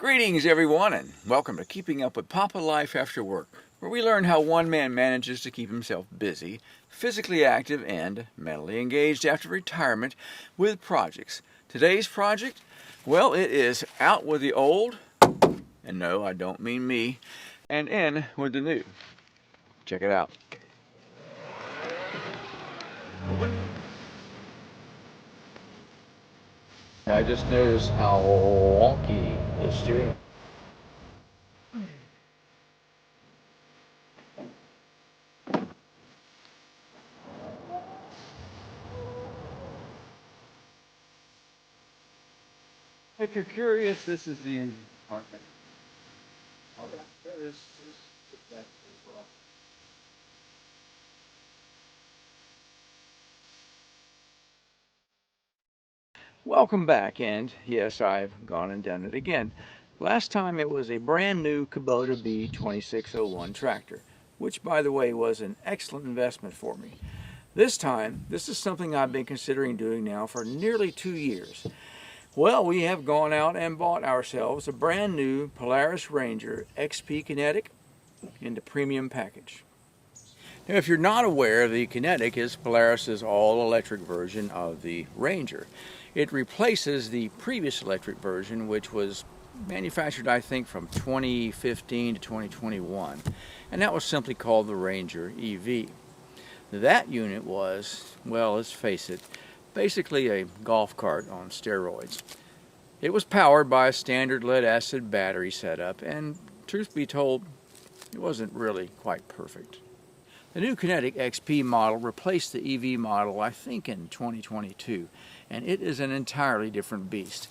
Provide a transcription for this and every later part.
Greetings everyone, and welcome to Keeping Up with Papa Life After Work, where we learn how one man manages to keep himself busy, physically active, and mentally engaged after retirement with projects. Today's project, well, it is out with the old, and no, I don't mean me, and in with the new. Check it out. I just noticed how wonky the steering. If you're curious, this is the engine compartment. Welcome back, and yes, I've gone and done it again. Last time it was a brand new Kubota B2601 tractor, which by the way was an excellent investment for me. This time, this is something I've been considering doing now for nearly 2 years. Well, we have gone out and bought ourselves a brand new Polaris Ranger XP Kinetic in the premium package. Now, if you're not aware, the Kinetic is Polaris's all-electric version of the Ranger. It replaces the previous electric version, which was manufactured, I think, from 2015 to 2021, and that was simply called the Ranger EV. That unit was, well, let's face it, basically a golf cart on steroids. It was powered by a standard lead-acid battery setup, and truth be told, it wasn't really quite perfect. The new Kinetic XP model replaced the EV model, I think, in 2022, and it is an entirely different beast.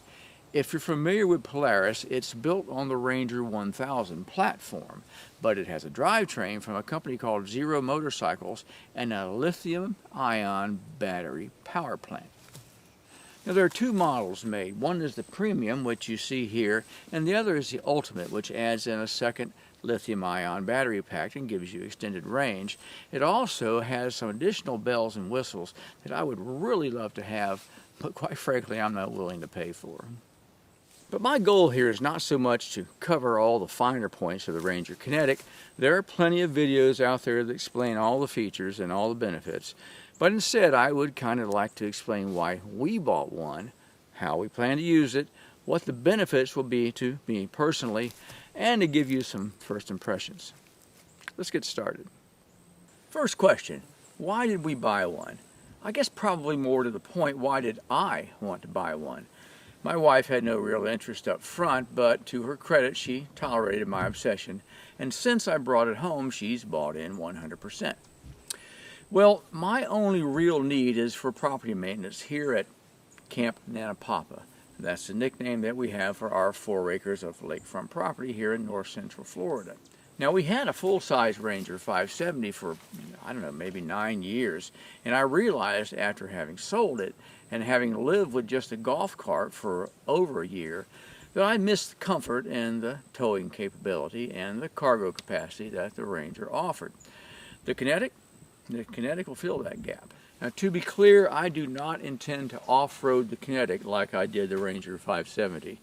If you're familiar with Polaris, it's built on the Ranger 1000 platform, but it has a drivetrain from a company called Zero Motorcycles and a lithium-ion battery power plant. Now, there are two models made. One is the Premium, which you see here, and the other is the Ultimate, which adds in a second lithium-ion battery pack and gives you extended range. It also has some additional bells and whistles that I would really love to have, but quite frankly, I'm not willing to pay for. But my goal here is not so much to cover all the finer points of the Ranger Kinetic. There are plenty of videos out there that explain all the features and all the benefits, but instead I would kind of like to explain why we bought one, how we plan to use it, what the benefits will be to me personally, and to give you some first impressions. Let's get started. First question, why did we buy one? I guess probably more to the point, why did I want to buy one? My wife had no real interest up front, but to her credit, she tolerated my obsession, and since I brought it home, she's bought in 100%. Well, my only real need is for property maintenance here at Camp Nanapapa. That's the nickname that we have for our 4 acres of lakefront property here in north central Florida. Now, we had a full-size Ranger 570 for, I don't know, maybe 9 years, and I realized after having sold it and having lived with just a golf cart for over a year that I missed the comfort and the towing capability and the cargo capacity that the Ranger offered. The Kinetic will fill that gap. Now, to be clear, I do not intend to off-road the Kinetic like I did the Ranger 570.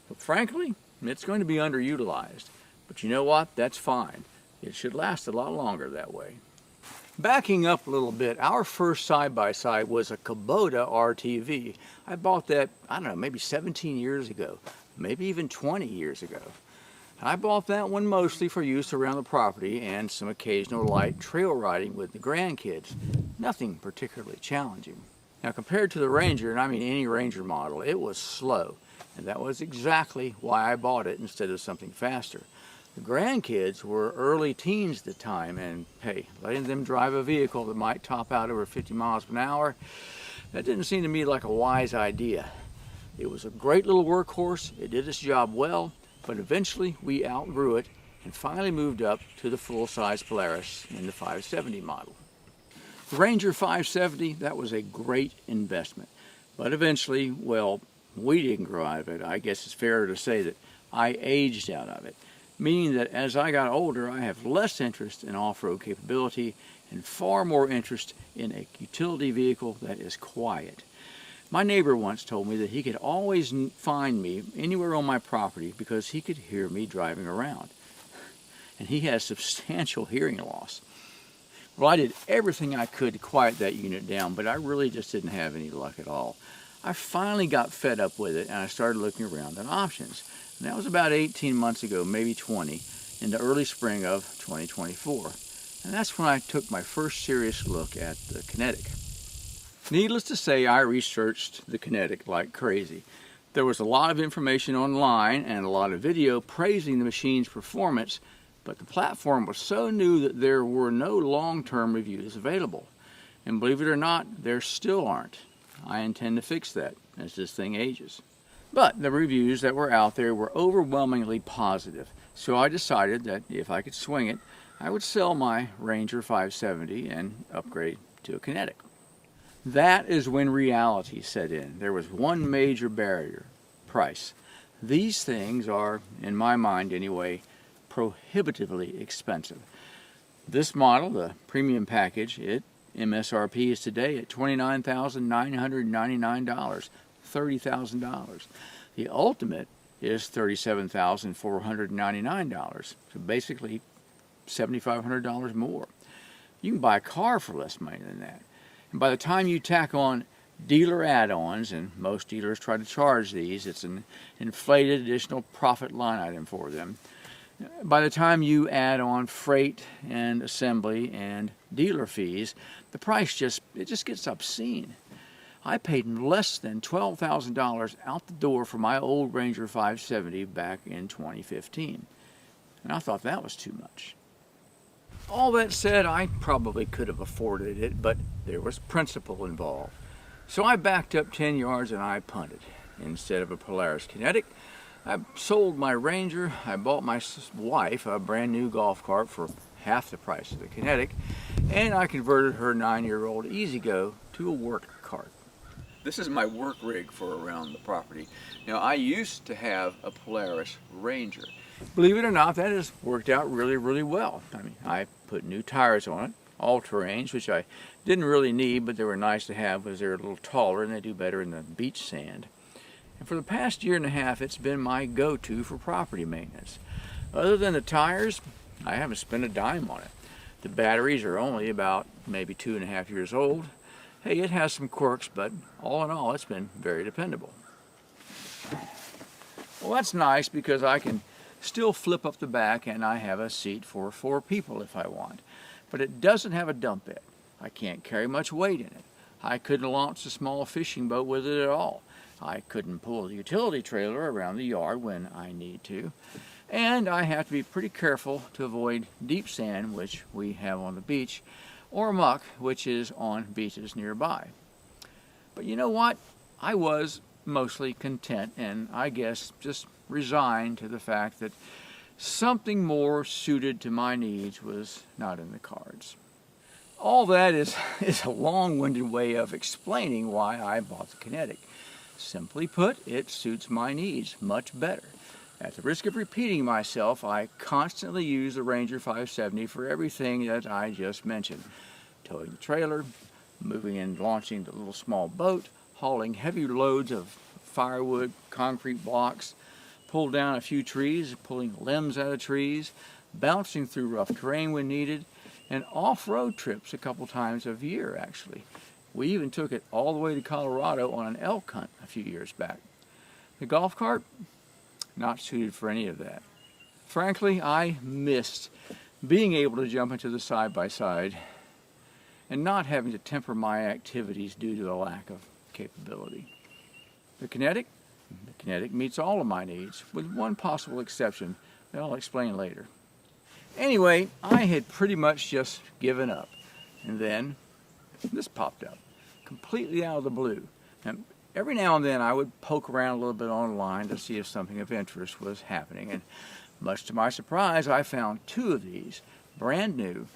But frankly, it's going to be underutilized. But you know what? That's fine. It should last a lot longer that way. Backing up a little bit, our first side-by-side was a Kubota RTV. I bought that, I don't know, maybe 17 years ago, maybe even 20 years ago. I bought that one mostly for use around the property and some occasional light trail riding with the grandkids. Nothing particularly challenging. Now, compared to the Ranger, and I mean any Ranger model, it was slow. And that was exactly why I bought it instead of something faster. The grandkids were early teens at the time, and hey, letting them drive a vehicle that might top out over 50 miles an hour, that didn't seem to me like a wise idea. It was a great little workhorse, it did its job well, but eventually we outgrew it and finally moved up to the full-size Polaris in the 570 model. The Ranger 570, that was a great investment, but eventually, well, we didn't grow out of it. I guess it's fair to say that I aged out of it, meaning that as I got older, I have less interest in off-road capability and far more interest in a utility vehicle that is quiet. My neighbor once told me that he could always find me anywhere on my property because he could hear me driving around. And he has substantial hearing loss. Well, I did everything I could to quiet that unit down, but I really just didn't have any luck at all. I finally got fed up with it and I started looking around at options. And that was about 18 months ago, maybe 20, in the early spring of 2024. And that's when I took my first serious look at the Kinetic. Needless to say, I researched the Kinetic like crazy. There was a lot of information online and a lot of video praising the machine's performance, but the platform was so new that there were no long-term reviews available. And believe it or not, there still aren't. I intend to fix that as this thing ages. But the reviews that were out there were overwhelmingly positive, so I decided that if I could swing it, I would sell my Ranger 570 and upgrade to a Kinetic. That is when reality set in. There was one major barrier: price. These things are, in my mind anyway, prohibitively expensive. This model, the premium package, MSRP is today at $29,999, $30,000. The Ultimate is $37,499, so basically $7,500 more. You can buy a car for less money than that. And by the time you tack on dealer add-ons, and most dealers try to charge these, it's an inflated additional profit line item for them. By the time you add on freight and assembly and dealer fees, the price just gets obscene. I paid less than $12,000 out the door for my old Ranger 570 back in 2015. And I thought that was too much. All that said, I probably could have afforded it, but there was principle involved. So I backed up 10 yards and I punted. Instead of a Polaris Kinetic, I sold my Ranger. I bought my wife a brand new golf cart for half the price of the Kinetic, and I converted her 9-year-old E-Z-GO to a work cart. This is my work rig for around the property. Now, I used to have a Polaris Ranger. Believe it or not, that has worked out really, really well. I mean, I put new tires on it, all-terrains, which I didn't really need, but they were nice to have because they're a little taller and they do better in the beach sand. And for the past year and a half, it's been my go-to for property maintenance. Other than the tires, I haven't spent a dime on it. The batteries are only about maybe 2.5 years old. Hey, it has some quirks, but all in all, it's been very dependable. Well, that's nice because I can still flip up the back and I have a seat for 4 people if I want. But it doesn't have a dump bed. I can't carry much weight in it. I couldn't launch a small fishing boat with it at all. I couldn't pull the utility trailer around the yard when I need to. And I have to be pretty careful to avoid deep sand, which we have on the beach, or muck, which is on beaches nearby. But you know what? I was mostly content and I guess just resigned to the fact that something more suited to my needs was not in the cards. All that is a long-winded way of explaining why I bought the Kinetic. Simply put, it suits my needs much better. At the risk of repeating myself, I constantly use the Ranger 570 for everything that I just mentioned. Towing the trailer, moving and launching the little small boat, hauling heavy loads of firewood, concrete blocks, pull down a few trees, pulling limbs out of trees, bouncing through rough terrain when needed, and off-road trips a couple times a year, actually. We even took it all the way to Colorado on an elk hunt a few years back. The golf cart, not suited for any of that. Frankly, I missed being able to jump into the side-by-side and not having to temper my activities due to the lack of capability. The Kinetic meets all of my needs, with one possible exception that I'll explain later. Anyway, I had pretty much just given up, and then this popped up, completely out of the blue. And every now and then I would poke around a little bit online to see if something of interest was happening, and much to my surprise, I found 2 of these, brand new,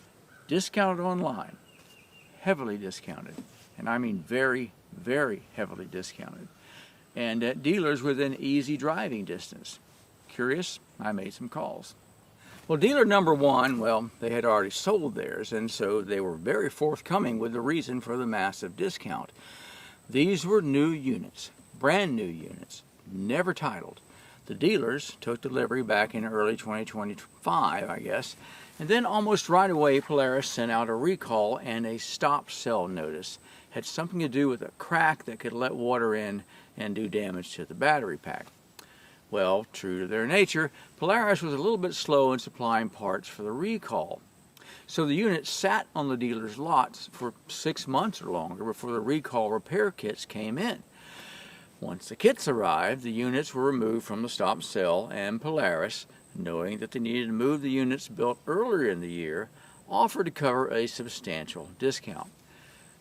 discounted online, heavily discounted, and I mean very, very heavily discounted, and at dealers within easy driving distance. Curious, I made some calls. Well, dealer number 1, well, they had already sold theirs, and so they were very forthcoming with the reason for the massive discount. These were new units, brand new units, never titled. The dealers took delivery back in early 2025, I guess, and then almost right away Polaris sent out a recall and a stop sell notice. Had something to do with a crack that could let water in and do damage to the battery pack. Well, true to their nature, Polaris was a little bit slow in supplying parts for the recall. So the unit sat on the dealer's lots for 6 months or longer before the recall repair kits came in. Once the kits arrived, the units were removed from the stop sell, and Polaris, knowing that they needed to move the units built earlier in the year, offered to cover a substantial discount.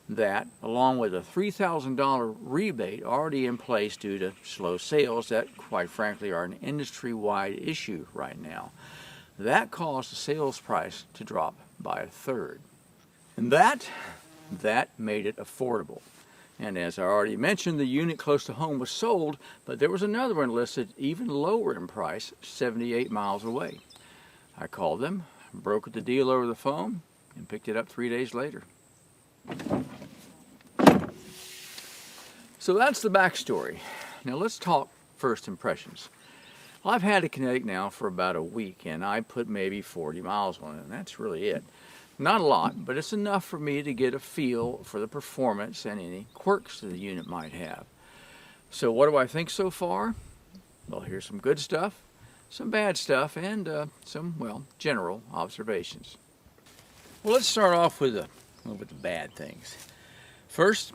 That, along with a $3,000 rebate already in place due to slow sales that, quite frankly, are an industry-wide issue right now, that caused the sales price to drop by a third. And that made it affordable. And as I already mentioned, the unit close to home was sold, but there was another one listed even lower in price, 78 miles away. I called them, brokered the deal over the phone, and picked it up 3 days later. So that's the backstory. Now let's talk first impressions. Well, I've had a Kinetic now for about a week, and I put maybe 40 miles on it, and that's really it. Not a lot, but it's enough for me to get a feel for the performance and any quirks that the unit might have. So what do I think so far? Well, here's some good stuff, some bad stuff, and some, well, general observations. Well, let's start off with the bad things. First,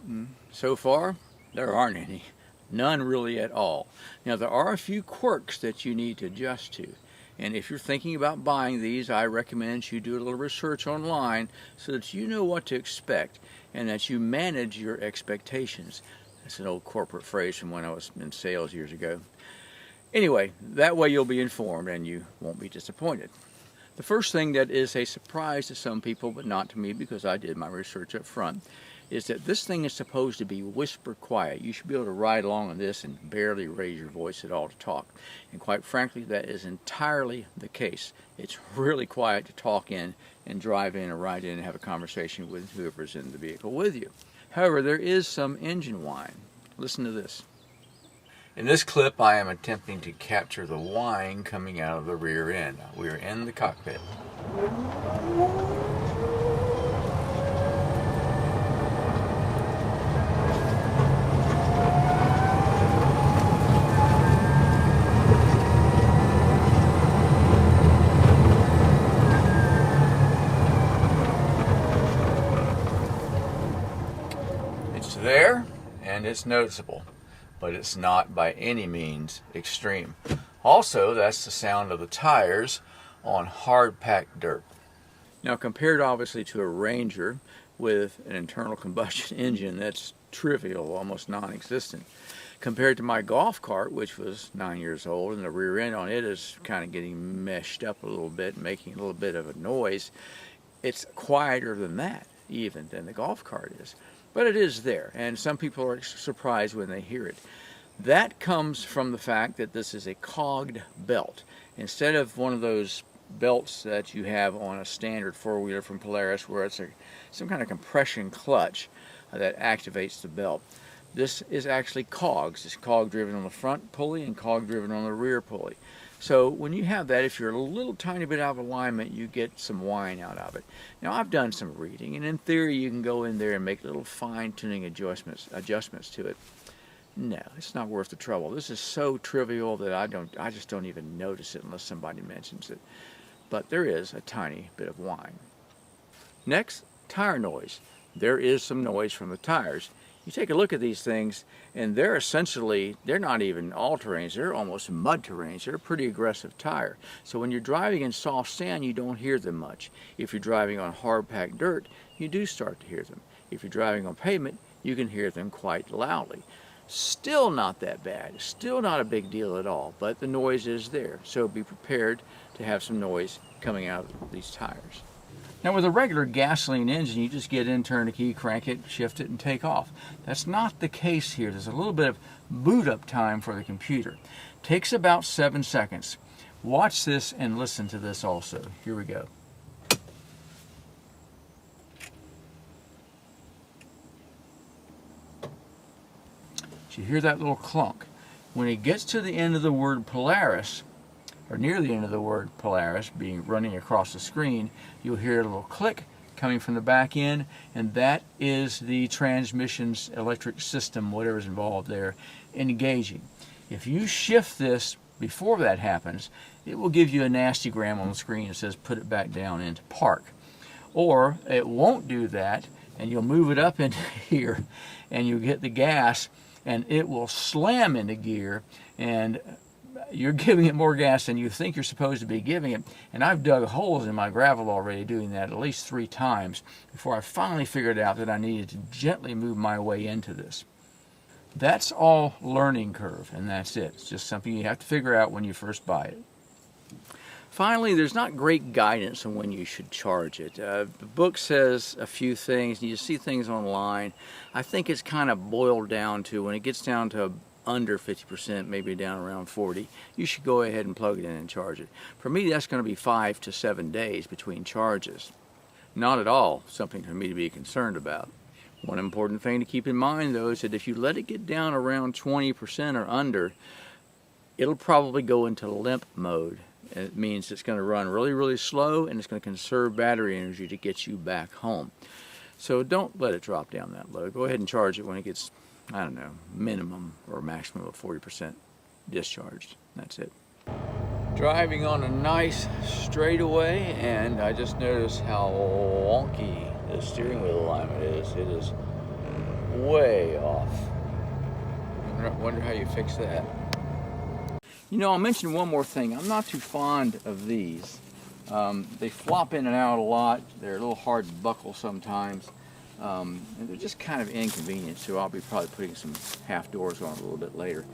so far, there aren't any. None really at all. Now, there are a few quirks that you need to adjust to. And if you're thinking about buying these, I recommend you do a little research online so that you know what to expect and that you manage your expectations. That's an old corporate phrase from when I was in sales years ago. Anyway, that way you'll be informed and you won't be disappointed. The first thing that is a surprise to some people, but not to me because I did my research up front, is that this thing is supposed to be whisper quiet. You should be able to ride along on this and barely raise your voice at all to talk. And quite frankly, that is entirely the case. It's really quiet to talk in and drive in or ride in and have a conversation with whoever's in the vehicle with you. However, there is some engine whine. Listen to this. In this clip, I am attempting to capture the whine coming out of the rear end. We are in the cockpit. There, and it's noticeable, but it's not by any means extreme. Also, that's the sound of the tires on hard-packed dirt. Now, compared obviously to a Ranger with an internal combustion engine, that's trivial, almost non-existent. Compared to my golf cart, which was 9 years old, and the rear end on it is kind of getting meshed up a little bit, making a little bit of a noise, it's quieter than that, even than the golf cart is. But it is there, and some people are surprised when they hear it. That comes from the fact that this is a cogged belt. Instead of one of those belts that you have on a standard four-wheeler from Polaris where it's some kind of compression clutch that activates the belt, this is actually cogs. It's cog driven on the front pulley and cog driven on the rear pulley. So when you have that, if you're a little tiny bit out of alignment, you get some whine out of it. Now, I've done some reading, and in theory, you can go in there and make little fine-tuning adjustments to it. No, it's not worth the trouble. This is so trivial that I just don't even notice it unless somebody mentions it. But there is a tiny bit of whine. Next, tire noise. There is some noise from the tires. You take a look at these things, and they're not even all-terrains, they're almost mud terrains. They're a pretty aggressive tire. So when you're driving in soft sand, you don't hear them much. If you're driving on hard-packed dirt, you do start to hear them. If you're driving on pavement, you can hear them quite loudly. Still not that bad, still not a big deal at all, but the noise is there. So be prepared to have some noise coming out of these tires. Now, with a regular gasoline engine, you just get in, turn the key, crank it, shift it, and take off. That's not the case here. There's a little bit of boot up time for the computer. Takes about 7 seconds. Watch this and listen to this also. Here we go. you hear that little clunk. When it gets to the end of the word Polaris, or near the end of the word Polaris, being running across the screen, you'll hear a little click coming from the back end, and that is the transmission's electric system, whatever's involved there, engaging. If you shift this before that happens, it will give you a nasty gram on the screen that says put it back down into park. Or it won't do that, and you'll move it up into here, and you'll get the gas, and it will slam into gear, and you're giving it more gas than you think you're supposed to be giving it. And I've dug holes in my gravel already doing that at least 3 times before I finally figured out that I needed to gently move my way into this. That's all learning curve, and that's it. It's just something you have to figure out when you first buy it. Finally, there's not great guidance on when you should charge it. The book says a few things, and you see things online. I think it's kind of boiled down to when it gets down to under 50%, maybe down around 40, you should go ahead and plug it in and charge it. For me, that's going to be 5 to 7 days between charges. Not at all something for me to be concerned about. One important thing to keep in mind, though, is that if you let it get down around 20% or under, it'll probably go into limp mode. It means it's going to run really, really slow, and it's going to conserve battery energy to get you back home. So don't let it drop down that low. Go ahead and charge it when it gets, I don't know, minimum or maximum of 40% discharged. That's it. Driving on a nice straightaway, and I just noticed how wonky the steering wheel alignment is. It is way off. I wonder how you fix that. You know, I'll mention one more thing. I'm not too fond of these. They flop in and out a lot. They're a little hard to buckle sometimes. And they're just kind of inconvenient, so I'll be probably putting some half doors on a little bit later.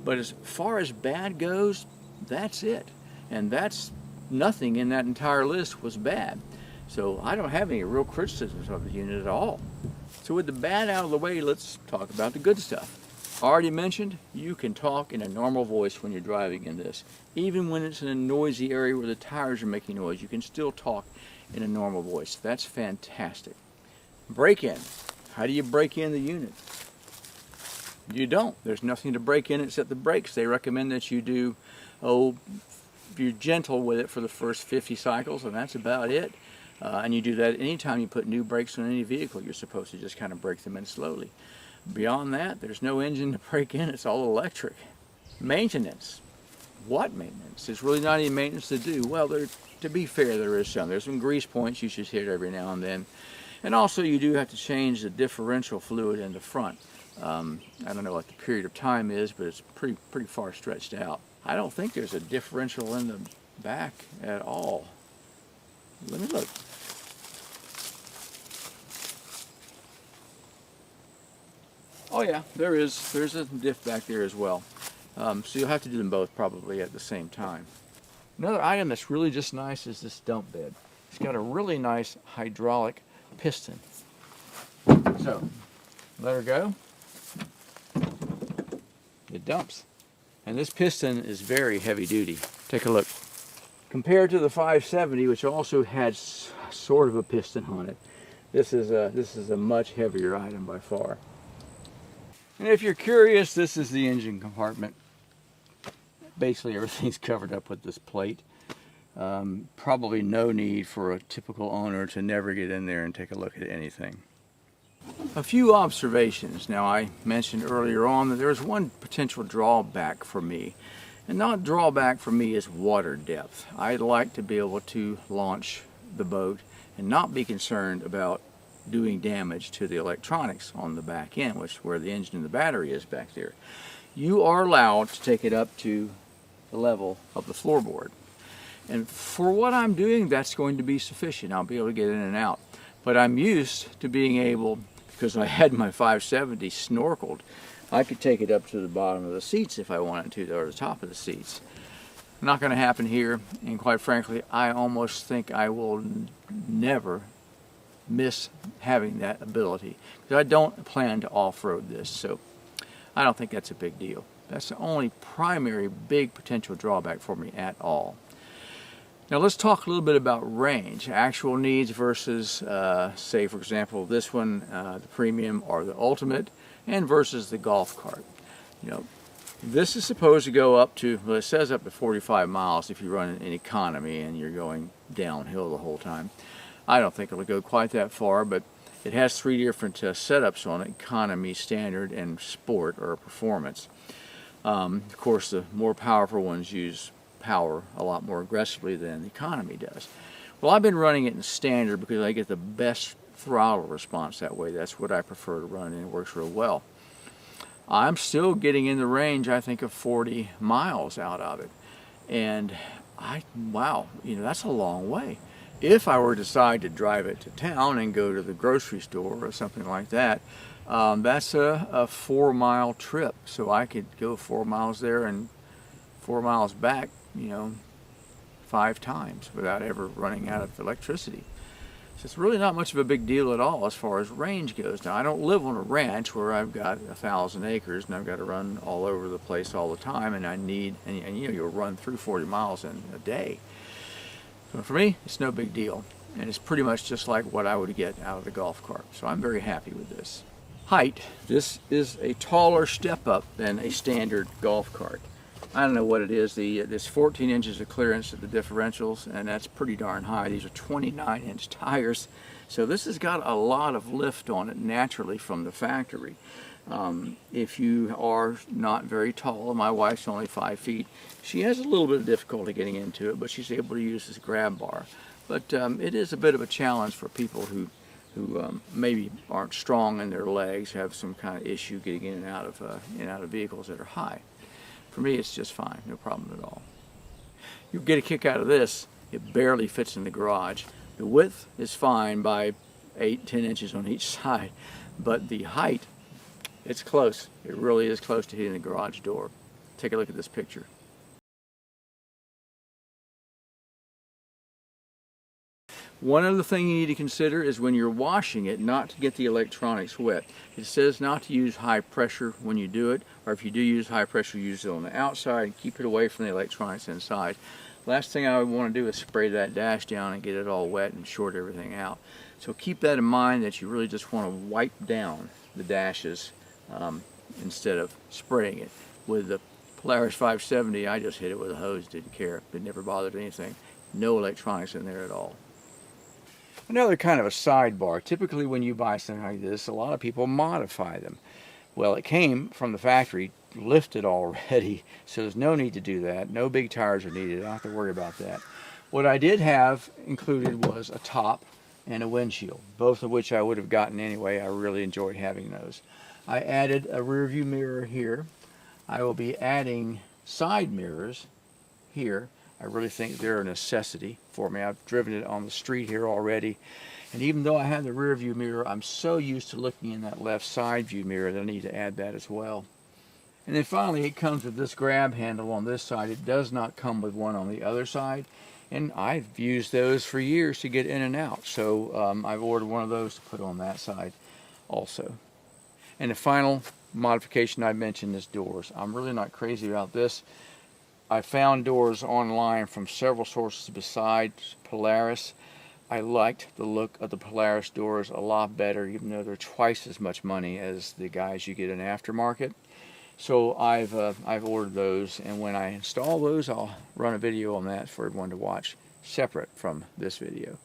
But as far as bad goes, that's it. And that's nothing in that entire list was bad. So I don't have any real criticisms of the unit at all. So with the bad out of the way, let's talk about the good stuff. Already mentioned, you can talk in a normal voice when you're driving in this. Even when it's in a noisy area where the tires are making noise, you can still talk in a normal voice. That's fantastic. Break in. How do you break in the unit? You don't. There's nothing to break in except the brakes. They recommend that you do, you're gentle with it for the first 50 cycles, and that's about it. And you do that anytime you put new brakes on any vehicle. You're supposed to just kind of break them in slowly. Beyond that, there's no engine to break in. It's all electric. Maintenance. What maintenance? There's really not any maintenance to do. Well, to be fair, there is some. There's some grease points you should hit every now and then. And also, you do have to change the differential fluid in the front. I don't know what the period of time is, but it's pretty far stretched out. I don't think there's a differential in the back at all. Let me look. Oh yeah, there's a diff back there as well. So you'll have to do them both probably at the same time. Another item that's really just nice is this dump bed. It's got a really nice hydraulic piston. So, let her go. It dumps. And this piston is very heavy duty. Take a look. Compared to the 570, which also had sort of a piston on it, this is a much heavier item by far. And if you're curious, this is the engine compartment. Basically everything's covered up with this plate. Probably no need for a typical owner to never get in there and take a look at anything. A few observations. Now, I mentioned earlier on that there's one potential drawback for me. And not drawback for me is water depth. I'd like to be able to launch the boat and not be concerned about doing damage to the electronics on the back end, which is where the engine and the battery is back there. You are allowed to take it up to the level of the floorboard. And for what I'm doing, that's going to be sufficient. I'll be able to get in and out. But I'm used to being able, because I had my 570 snorkeled, I could take it up to the bottom of the seats if I wanted to, or the top of the seats. Not going to happen here, and quite frankly, I almost think I will never miss having that ability, because I don't plan to off-road this, so I don't think that's a big deal. That's the only primary big potential drawback for me at all. Now let's talk a little bit about range, actual needs versus, say for example, this one, the Premium or the Ultimate, and versus the golf cart. You know, this is supposed to go up to, well, it says up to 45 miles if you run in economy and you're going downhill the whole time. I don't think it'll go quite that far, but it has 3 different setups on it: economy, standard, and sport or performance. Of course, the more powerful ones use power a lot more aggressively than the economy does. Well, I've been running it in standard because I get the best throttle response that way. That's what I prefer to run, and it works real well. I'm still getting in the range, I think, of 40 miles out of it. And wow, you know, that's a long way. If I were to decide to drive it to town and go to the grocery store or something like that, that's a 4-mile trip. So I could go 4 miles there and 4 miles back, you know, 5 times without ever running out of electricity. So it's really not much of a big deal at all as far as range goes. Now, I don't live on a ranch where I've got 1,000 acres and I've got to run all over the place all the time, and I need, and you know, you'll run through 40 miles in a day. So for me, it's no big deal, and it's pretty much just like what I would get out of the golf cart. So I'm very happy with this. Height, this is a taller step up than a standard golf cart. I don't know what it is. There's 14 inches of clearance at the differentials, and that's pretty darn high. These are 29-inch tires, so this has got a lot of lift on it naturally from the factory. If you are not very tall, my wife's only 5 feet, she has a little bit of difficulty getting into it, but she's able to use this grab bar. But it is a bit of a challenge for people who maybe aren't strong in their legs, have some kind of issue getting in and out of vehicles that are high. For me, it's just fine, no problem at all. You'll get a kick out of this. It barely fits in the garage. The width is fine by 8-10 inches on each side, but the height, it's close. It really is close to hitting the garage door. Take a look at this picture. One other thing you need to consider is when you're washing it, not to get the electronics wet. It says not to use high pressure when you do it, or if you do use high pressure, use it on the outside and keep it away from the electronics inside. Last thing I would want to do is spray that dash down and get it all wet and short everything out. So keep that in mind, that you really just want to wipe down the dashes instead of spraying it. With the Polaris 570, I just hit it with a hose, didn't care. It never bothered anything. No electronics in there at all. Another kind of a sidebar, typically when you buy something like this, a lot of people modify them. Well, it came from the factory lifted already, so there's no need to do that. No big tires are needed. I don't have to worry about that. What I did have included was a top and a windshield, both of which I would have gotten anyway. I really enjoyed having those. I added a rear view mirror here. I will be adding side mirrors here. I really think they're a necessity for me. I've driven it on the street here already, and even though I have the rear view mirror, I'm so used to looking in that left side view mirror that I need to add that as well. And then finally, it comes with this grab handle on this side. It does not come with one on the other side, and I've used those for years to get in and out, so I've ordered one of those to put on that side also. And the final modification I mentioned is doors. I'm really not crazy about this. I found doors online from several sources besides Polaris. I liked the look of the Polaris doors a lot better, even though they're twice as much money as the guys you get in aftermarket. So I've ordered those, and when I install those, I'll run a video on that for everyone to watch separate from this video.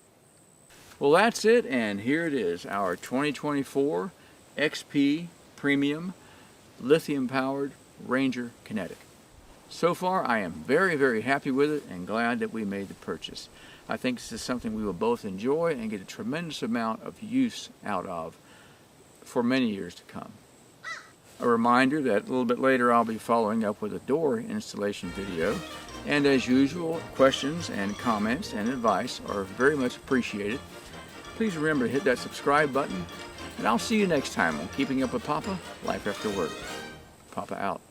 Well, that's it, and here it is, our 2024 XP Premium lithium-powered Ranger Kinetic. So far, I am very, very happy with it and glad that we made the purchase. I think this is something we will both enjoy and get a tremendous amount of use out of for many years to come. A reminder that a little bit later I'll be following up with a door installation video. And as usual, questions and comments and advice are very much appreciated. Please remember to hit that subscribe button, and I'll see you next time on Keeping Up with Papa, Life After Work. Papa out.